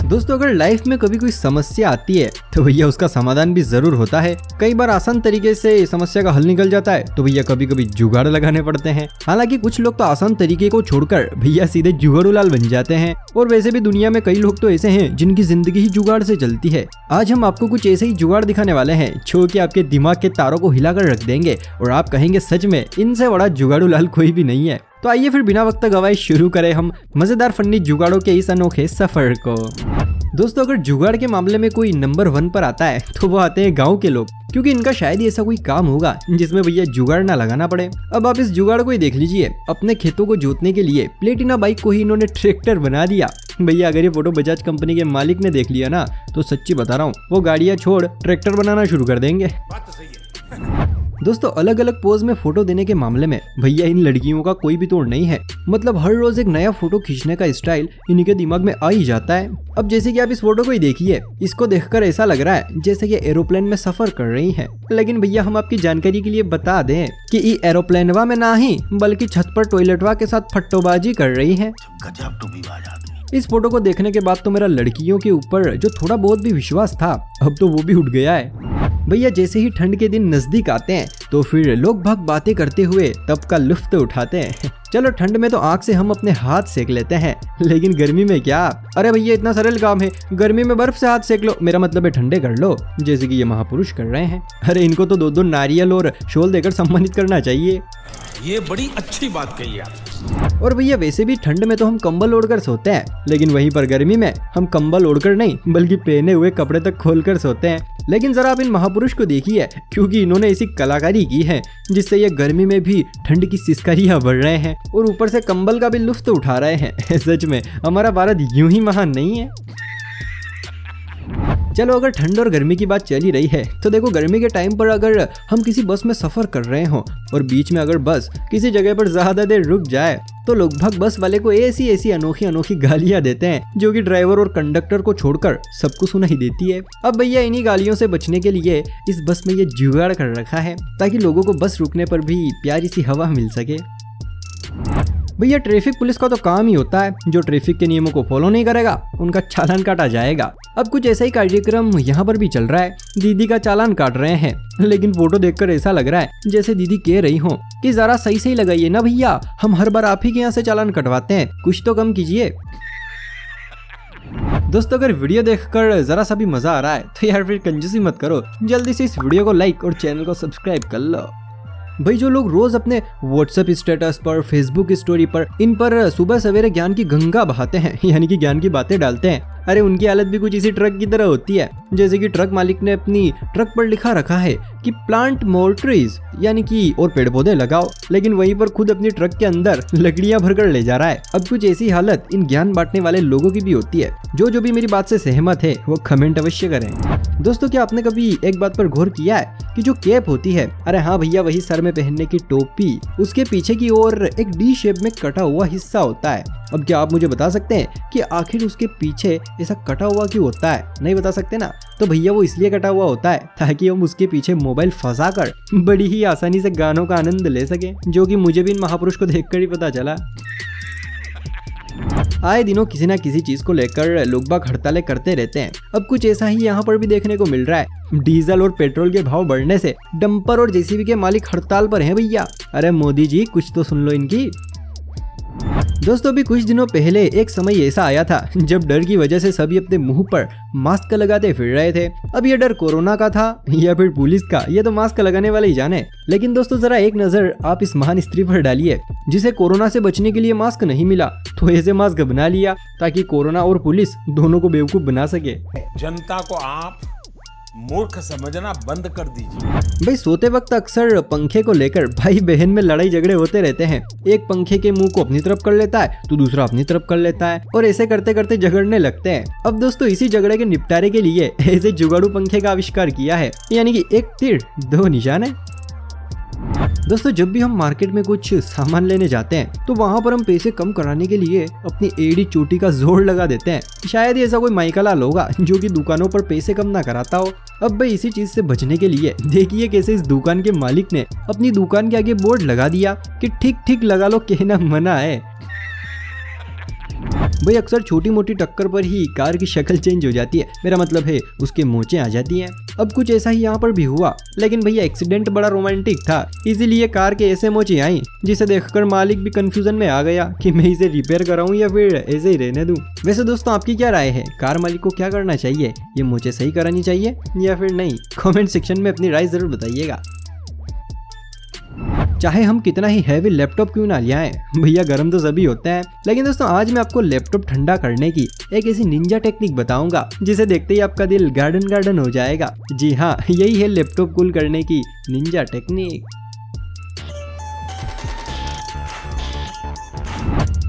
दोस्तों अगर लाइफ में कभी कोई समस्या आती है तो भैया उसका समाधान भी जरूर होता है। कई बार आसान तरीके से समस्या का हल निकल जाता है तो भैया कभी कभी जुगाड़ लगाने पड़ते हैं। हालांकि कुछ लोग तो आसान तरीके को छोड़कर भैया सीधे जुगाड़ूलाल बन जाते हैं। और वैसे भी दुनिया में कई लोग तो ऐसे हैं जिनकी जिंदगी ही जुगाड़ से चलती है। आज हम आपको कुछ ऐसे ही जुगाड़ दिखाने वाले हैं जो कि आपके दिमाग के तारों को हिलाकर रख देंगे और आप कहेंगे सच में इनसे बड़ा जुगाड़ूलाल कोई भी नहीं है। तो आइए फिर बिना वक्त गवाए शुरू करें हम मजेदार फन्नी जुगाड़ों के इस अनोखे सफर को। दोस्तों अगर जुगाड़ के मामले में कोई नंबर 1 पर आता है तो वो आते हैं गांव के लोग, क्योंकि इनका शायद ही ऐसा कोई काम होगा जिसमें भैया जुगाड़ ना लगाना पड़े। अब आप इस जुगाड़ को ही देख लीजिए। अपने खेतों को जोतने के लिए प्लेटिना बाइक को ही इन्होंने ट्रैक्टर बना दिया। भैया अगर ये फोटो बजाज कंपनी के मालिक ने देख लिया ना तो सच्ची बता रहा हूँ वो गाड़ियां छोड़ ट्रैक्टर बनाना शुरू कर देंगे। बात तो सही है। दोस्तों अलग अलग पोज में फोटो देने के मामले में भैया इन लड़कियों का कोई भी तोड़ नहीं है। मतलब हर रोज एक नया फोटो खींचने का स्टाइल इन्हीं के दिमाग में आ ही जाता है। अब जैसे कि आप इस फोटो को ही देखिए, इसको देखकर ऐसा लग रहा है जैसे कि एरोप्लेन में सफर कर रही हैं। लेकिन भैया हम आपकी जानकारी के लिए बता दें कि ये एरोप्लेनवा में ना ही बल्कि छत पर टॉयलेटवा के साथ फट्टोबाजी कर रही है। इस फोटो को देखने के बाद तो मेरा लड़कियों के ऊपर जो थोड़ा बहुत भी विश्वास था अब तो वो भी उठ गया है। भैया जैसे ही ठंड के दिन नजदीक आते हैं तो फिर लोग भाग बातें करते हुए तब का लुत्फ उठाते हैं। चलो ठंड में तो आग से हम अपने हाथ सेक लेते हैं, लेकिन गर्मी में क्या? अरे भैया इतना सरल काम है, गर्मी में बर्फ से हाथ सेक लो, मेरा मतलब है ठंडे कर लो, जैसे कि ये महापुरुष कर रहे हैं। अरे इनको तो 2-2 नारियल और शॉल देकर सम्मानित करना चाहिए। ये बड़ी अच्छी बात कही आप। और भैया वैसे भी ठंड में तो हम कंबल ओढ़कर सोते हैं, लेकिन वहीं पर गर्मी में हम कंबल ओढ़कर नहीं बल्कि पहने हुए कपड़े तक खोलकर सोते हैं। लेकिन जरा आप इन महापुरुष को देखिए, क्योंकि इन्होंने ऐसी कलाकारी की है जिससे ये गर्मी में भी ठंड की सिसकारियां बढ़ रहे हैं और ऊपर से कंबल का भी लुत्फ उठा रहे हैं। सच में हमारा भारत यूं ही महान नहीं है। चलो अगर ठंड और गर्मी की बात चली रही है तो देखो गर्मी के टाइम पर अगर हम किसी बस में सफर कर रहे हो और बीच में अगर बस किसी जगह पर ज्यादा देर रुक जाए तो लोग भाग बस वाले को ऐसी अनोखी गालियां देते हैं जो कि ड्राइवर और कंडक्टर को छोड़कर सबको सुनाई देती है। अब भैया इन्हीं गालियों से बचने के लिए इस बस में ये जुगाड़ कर रखा है ताकि लोगों को बस रुकने पर भी प्यारी सी हवा मिल सके। भैया ट्रैफिक पुलिस का तो काम ही होता है, जो ट्रैफिक के नियमों को फॉलो नहीं करेगा उनका चालान काटा जाएगा। अब कुछ ऐसा ही कार्यक्रम यहाँ पर भी चल रहा है। दीदी का चालान काट रहे हैं, लेकिन फोटो देखकर ऐसा लग रहा है जैसे दीदी कह रही हो कि जरा सही लगाइए ना भैया, हम हर बार आप ही के यहाँ से चालान कटवाते हैं, कुछ तो कम कीजिए। दोस्तों अगर वीडियो देखकर जरा सा भी मजा आ रहा है तो यार फिर कंजूसी मत करो, जल्दी से इस वीडियो को लाइक और चैनल को सब्सक्राइब कर लो। भाई जो लोग रोज अपने व्हाट्सएप स्टेटस पर, फेसबुक स्टोरी पर, इन पर सुबह सवेरे ज्ञान की गंगा बहाते हैं, यानी कि ज्ञान की बातें डालते हैं, अरे उनकी हालत भी कुछ इसी ट्रक की तरह होती है। जैसे कि ट्रक मालिक ने अपनी ट्रक पर लिखा रखा है कि प्लांट मोर ट्रीज, यानी कि और पेड़ पौधे लगाओ, लेकिन वहीं पर खुद अपनी ट्रक के अंदर लकड़ियां भरकर ले जा रहा है। अब कुछ ऐसी हालत इन ज्ञान बांटने वाले लोगों की भी होती है। जो भी मेरी बात से सहमत है वो कमेंट अवश्य करें। दोस्तों क्या आपने कभी एक बात पर गौर किया है कि जो कैप होती है, अरे हाँ भैया वही सर में पहनने की टोपी, उसके पीछे की ओर एक डी शेप में कटा हुआ हिस्सा होता है। अब क्या आप मुझे बता सकते हैं कि आखिर उसके पीछे ऐसा कटा हुआ क्यों होता है? नहीं बता सकते ना? तो भैया वो इसलिए कटा हुआ होता है ताकि हम उसके पीछे मोबाइल फंसाकर बड़ी ही आसानी से गानों का आनंद ले सके, जो कि मुझे भी इन महापुरुष को देखकर ही पता चला। आए दिनों किसी ना किसी चीज को लेकर लोग बाग हड़तालें करते रहते हैं। अब कुछ ऐसा ही यहाँ पर भी देखने को मिल रहा है। डीजल और पेट्रोल के भाव बढ़ने से डंपर और जेसीबी के मालिक हड़ताल पर हैं भैया। अरे मोदी जी कुछ तो सुन लो इनकी। दोस्तों अभी कुछ दिनों पहले एक समय ऐसा आया था जब डर की वजह से सभी अपने मुंह पर मास्क लगाते फिर रहे थे। अब ये डर कोरोना का था या फिर पुलिस का, ये तो मास्क लगाने वाले ही जाने। लेकिन दोस्तों जरा एक नजर आप इस महान स्त्री पर डालिए जिसे कोरोना से बचने के लिए मास्क नहीं मिला तो ऐसे मास्क बना लिया ताकि कोरोना और पुलिस दोनों को बेवकूफ बना सके। जनता को आप मूर्ख समझना बंद कर दीजिए। भाई सोते वक्त अक्सर पंखे को लेकर भाई बहन में लड़ाई झगड़े होते रहते हैं। एक पंखे के मुंह को अपनी तरफ कर लेता है तो दूसरा अपनी तरफ कर लेता है और ऐसे करते करते झगड़ने लगते हैं। अब दोस्तों इसी झगड़े के निपटारे के लिए ऐसे जुगाड़ू पंखे का आविष्कार किया है, यानी कि एक तीर दो निशाने। दोस्तों जब भी हम मार्केट में कुछ सामान लेने जाते हैं तो वहाँ पर हम पैसे कम कराने के लिए अपनी एड़ी चोटी का जोर लगा देते हैं। शायद ही ऐसा कोई माइका लाल होगा जो कि दुकानों पर पैसे कम ना कराता हो। अब भाई इसी चीज से बचने के लिए देखिए कैसे इस दुकान के मालिक ने अपनी दुकान के आगे बोर्ड लगा दिया कि ठीक ठीक लगा लो, कहना मना है। भाई अक्सर छोटी मोटी टक्कर पर ही कार की शक्ल चेंज हो जाती है, मेरा मतलब है उसके मोचे आ जाती हैं। अब कुछ ऐसा ही यहाँ पर भी हुआ, लेकिन भैया एक्सीडेंट बड़ा रोमांटिक था, इसीलिए कार के ऐसे मोचे आई जिसे देखकर मालिक भी कंफ्यूजन में आ गया कि मैं इसे रिपेयर कराऊं या फिर ऐसे ही रहने दूं। वैसे दोस्तों आपकी क्या राय है, कार मालिक को क्या करना चाहिए, ये मोचे सही करानी चाहिए या फिर नहीं? कॉमेंट सेक्शन में अपनी राय जरूर बताइएगा। चाहे हम कितना ही हैवी लैपटॉप क्यों ना ले आए, भैया गर्म तो सभी होते हैं। लेकिन दोस्तों आज मैं आपको लैपटॉप ठंडा करने की एक ऐसी निंजा टेक्निक बताऊंगा जिसे देखते ही आपका दिल गार्डन गार्डन हो जाएगा। जी हाँ, यही है लैपटॉप कूल करने की निंजा टेक्निक।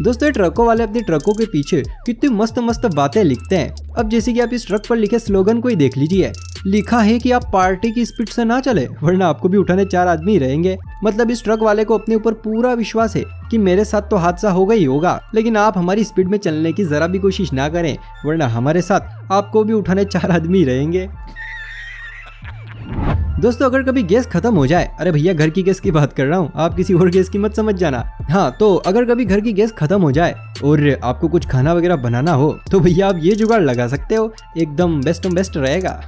दोस्तों ये ट्रकों वाले अपने ट्रकों के पीछे कितनी मस्त मस्त बातें लिखते हैं। अब जैसे कि आप इस ट्रक पर लिखे स्लोगन को ही देख लीजिए, लिखा है कि आप पार्टी की स्पीड से ना चले वरना आपको भी उठाने 4 आदमी रहेंगे। मतलब इस ट्रक वाले को अपने ऊपर पूरा विश्वास है कि मेरे साथ तो हादसा होगा ही होगा, लेकिन आप हमारी स्पीड में चलने की जरा भी कोशिश ना करें वरना हमारे साथ आपको भी उठाने 4 आदमी रहेंगे। दोस्तों अगर कभी गैस खत्म हो जाए, अरे भैया घर की गैस की बात कर रहा हूँ, आप किसी और गैस की मत समझ जाना। हाँ तो अगर कभी घर की गैस खत्म हो जाए और आपको कुछ खाना वगैरह बनाना हो तो भैया आप ये जुगाड़ लगा सकते हो, एकदम बेस्ट रहेगा।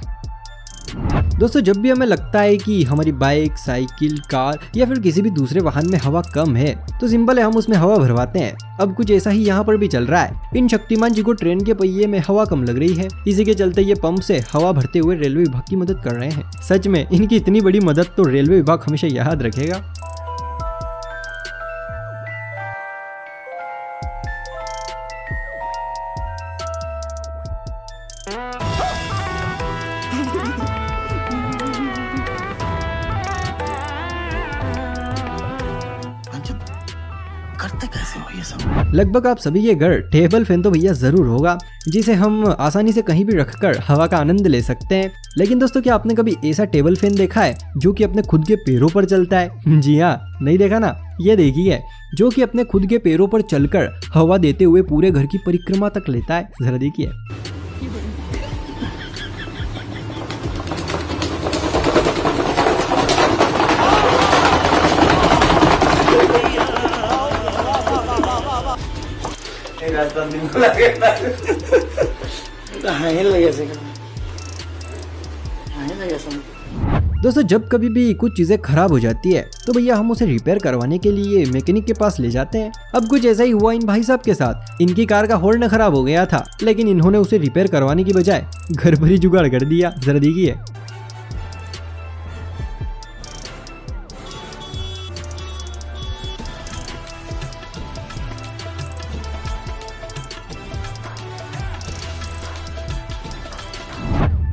दोस्तों जब भी हमें लगता है कि हमारी बाइक, साइकिल, कार या फिर किसी भी दूसरे वाहन में हवा कम है तो सिंपल है हम उसमें हवा भरवाते हैं। अब कुछ ऐसा ही यहाँ पर भी चल रहा है। इन शक्तिमान जी को ट्रेन के पहिए में हवा कम लग रही है, इसी के चलते ये पंप से हवा भरते हुए रेलवे विभाग की मदद कर रहे हैं। सच में इनकी इतनी बड़ी मदद तो रेलवे विभाग हमेशा याद रखेगा। करते कैसे हो ये सब? लगभग आप सभी के घर टेबल फैन तो भैया जरूर होगा जिसे हम आसानी से कहीं भी रखकर हवा का आनंद ले सकते हैं। लेकिन दोस्तों क्या आपने कभी ऐसा टेबल फैन देखा है जो कि अपने खुद के पैरों पर चलता है? जी हाँ, नहीं देखा ना? ये देखिए, जो कि अपने खुद के पैरों पर चलकर हवा देते हुए पूरे घर की परिक्रमा तक लेता है। जरा देखिए। दोस्तों जब कभी भी कुछ चीजें खराब हो जाती है तो भैया हम उसे रिपेयर करवाने के लिए मैकेनिक के पास ले जाते हैं। अब कुछ ऐसा ही हुआ इन भाई साहब के साथ। इनकी कार का हॉर्न खराब हो गया था, लेकिन इन्होंने उसे रिपेयर करवाने की बजाय घर पर ही जुगाड़ कर दिया। जरा देखिए।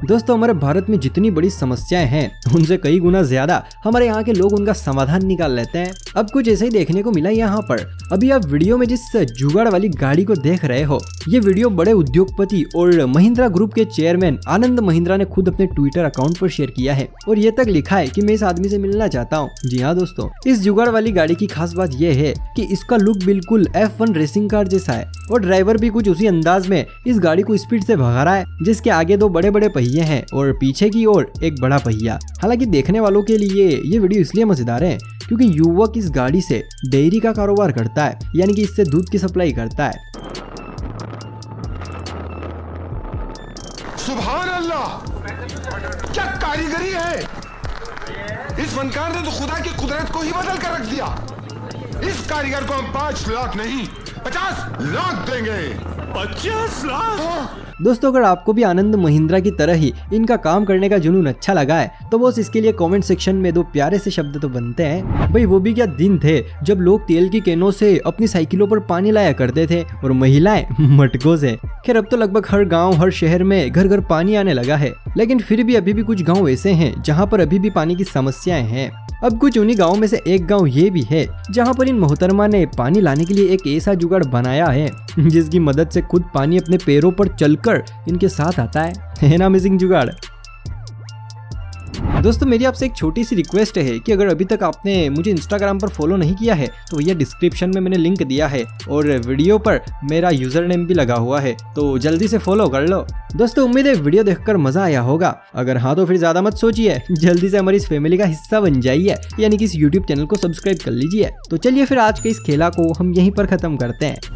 दोस्तों हमारे भारत में जितनी बड़ी समस्याएं हैं उनसे कई गुना ज्यादा हमारे यहाँ के लोग उनका समाधान निकाल लेते हैं। अब कुछ ऐसे ही देखने को मिला यहाँ पर। अभी आप वीडियो में जिस जुगाड़ वाली गाड़ी को देख रहे हो, ये वीडियो बड़े उद्योगपति और महिंद्रा ग्रुप के चेयरमैन आनंद महिंद्रा ने खुद अपने ट्विटर अकाउंट पर शेयर किया है और ये तक लिखा है कि मैं इस आदमी से मिलना चाहता हूँ। जी हाँ दोस्तों, इस जुगाड़ वाली गाड़ी की खास बात यह है कि इसका लुक बिल्कुल F1 रेसिंग कार जैसा है और ड्राइवर भी कुछ उसी अंदाज में इस गाड़ी को स्पीड से भगा रहा है, जिसके आगे 2 बड़े बड़े पहिए हैं और पीछे की ओर एक बड़ा पहिया। हालांकि देखने वालों के लिए ये वीडियो इसलिए मजेदार है क्योंकि युवक इस गाड़ी से डेयरी का कारोबार करता है, यानी कि इससे दूध की सप्लाई करता है। सुभान अल्लाह, क्या कारीगरी है! इस फनकार ने तो खुदा की कुदरत को ही बदल कर रख दिया। इस कारीगर को हम 5 लाख नहीं 50 लाख देंगे। 50 लाख? दोस्तों अगर आपको भी आनंद महिंद्रा की तरह ही इनका काम करने का जुनून अच्छा लगा है तो बस इसके लिए कमेंट सेक्शन में 2 प्यारे से शब्द तो बनते हैं। भाई वो भी क्या दिन थे जब लोग तेल की कैनों से अपनी साइकिलों पर पानी लाया करते थे और महिलाएं मटकों से। खैर अब तो लगभग हर गांव, हर शहर में घर घर पानी आने लगा है, लेकिन फिर भी अभी भी कुछ गाँव ऐसे हैं जहाँ पर अभी भी पानी की समस्याएं हैं। अब कुछ उन्हीं गाँव में से एक गाँव ये भी है जहाँ पर इन मोहतरमा ने पानी लाने के लिए एक ऐसा जुगाड़ बनाया है जिसकी मदद से खुद पानी अपने पैरों पर चलकर इनके साथ आता है ना अमेजिंग जुगाड़। दोस्तों मेरी आपसे एक छोटी सी रिक्वेस्ट है कि अगर अभी तक आपने मुझे इंस्टाग्राम पर फॉलो नहीं किया है तो भैया डिस्क्रिप्शन में मैंने लिंक दिया है और वीडियो पर मेरा यूजर नेम भी लगा हुआ है, तो जल्दी से फॉलो कर लो। दोस्तों उम्मीद है वीडियो देखकर मजा आया होगा। अगर हाँ तो फिर ज्यादा मत सोचिए, जल्दी से हमारी इस फैमिली का हिस्सा बन जाइए, यानी कि इस यूट्यूब चैनल को सब्सक्राइब कर लीजिए। तो चलिए फिर आज के इस खेला को हम यहीं पर खत्म करते हैं।